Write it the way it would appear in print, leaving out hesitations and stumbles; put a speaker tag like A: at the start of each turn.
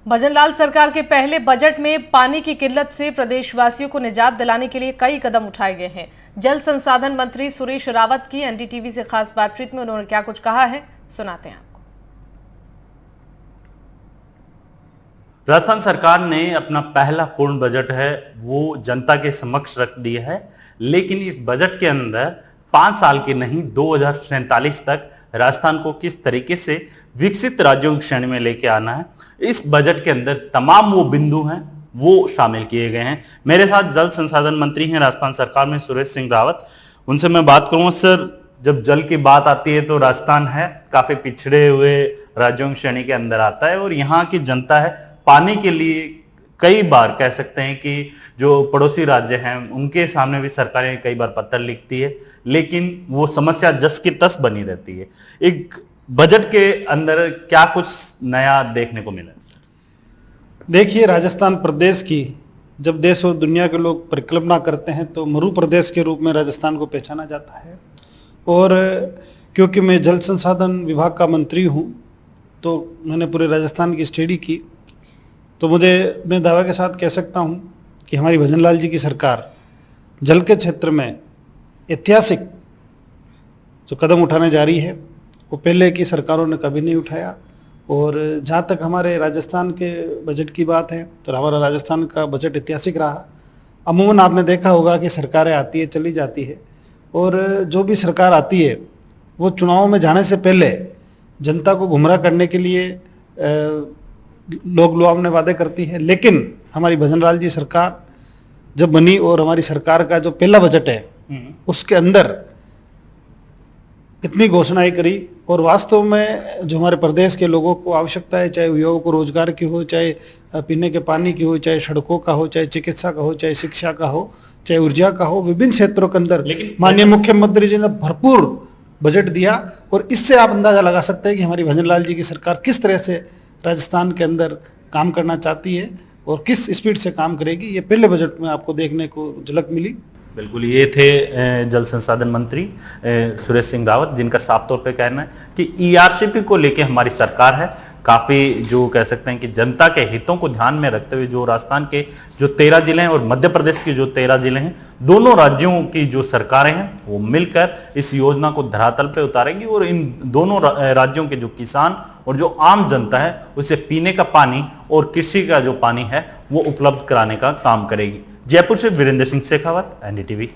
A: भजनलाल सरकार के पहले बजट में पानी की किल्लत से प्रदेशवासियों को निजात दिलाने के लिए कई कदम उठाए गए हैं। जल संसाधन मंत्री सुरेश रावत की एनडीटीवी से खास बातचीत में उन्होंने क्या कुछ कहा है, सुनाते हैं आपको।
B: राजस्थान सरकार ने अपना पहला पूर्ण बजट है वो जनता के समक्ष रख दिया है, लेकिन इस बजट के अंदर 5 साल के नहीं 2047 तक राजस्थान को किस तरीके से विकसित राज्यों की श्रेणी में लेके आना है, इस बजट के अंदर तमाम वो बिंदु हैं वो शामिल किए गए हैं। मेरे साथ जल संसाधन मंत्री हैं राजस्थान सरकार में सुरेश सिंह रावत, उनसे मैं बात करूंगा। सर, जब जल की बात आती है तो राजस्थान है काफी पिछड़े हुए राज्यों की श्रेणी के अंदर आता है और यहाँ की जनता है पानी के लिए कई बार कह सकते हैं कि जो पड़ोसी राज्य हैं उनके सामने भी सरकारें कई बार पत्र लिखती है, लेकिन वो समस्या जस की तस बनी रहती है। एक बजट के अंदर क्या कुछ नया देखने को मिला?
C: देखिए, राजस्थान प्रदेश की जब देश और दुनिया के लोग परिकल्पना करते हैं तो मरु प्रदेश के रूप में राजस्थान को पहचाना जाता है। और क्योंकि मैं जल संसाधन विभाग का मंत्री हूँ तो मैंने पूरे राजस्थान की स्टडी की, तो मैं दावे के साथ कह सकता हूँ कि हमारी भजनलाल जी की सरकार जल के क्षेत्र में ऐतिहासिक जो कदम उठाने जा रही है वो पहले की सरकारों ने कभी नहीं उठाया। और जहाँ तक हमारे राजस्थान के बजट की बात है तो हमारा राजस्थान का बजट ऐतिहासिक रहा। अमूमन आपने देखा होगा कि सरकारें आती है चली जाती है, और जो भी सरकार आती है वो चुनावों में जाने से पहले जनता को गुमराह करने के लिए लोग लुभावने वादे करती है। लेकिन हमारी भजनलाल जी सरकार जब बनी और हमारी सरकार का जो पहला बजट है उसके अंदर इतनी घोषणाएं करी, और वास्तव में जो हमारे प्रदेश के लोगों को आवश्यकता है, चाहे युवाओं को रोजगार की हो, चाहे पीने के पानी की हो, चाहे सड़कों का हो, चाहे चिकित्सा का हो, चाहे शिक्षा का हो, चाहे ऊर्जा का हो, विभिन्न क्षेत्रों के अंदर माननीय मुख्यमंत्री जी ने भरपूर बजट दिया। और इससे आप अंदाजा लगा सकते हैं कि हमारी भजनलाल जी की सरकार किस तरह से राजस्थान के अंदर काम करना चाहती है और किस स्पीड से काम करेगी। ये पहले बजट में आपको देखने को झलक मिली।
B: बिल्कुल, ये थे जल संसाधन मंत्री सुरेश सिंह रावत, जिनका साफ तौर पे कहना है कि ईआरसीपी को लेके हमारी सरकार है काफी जो कह सकते हैं कि जनता के हितों को ध्यान में रखते हुए जो राजस्थान के जो 13 जिले हैं और मध्य प्रदेश के जो 13 जिले हैं, दोनों राज्यों की जो सरकारें हैं वो मिलकर इस योजना को धरातल पे उतारेंगी और इन दोनों राज्यों के जो किसान और जो आम जनता है उसे पीने का पानी और कृषि का जो पानी है वो उपलब्ध कराने का काम करेगी। जयपुर से वीरेंद्र सिंह शेखावत, एनडीटीवी।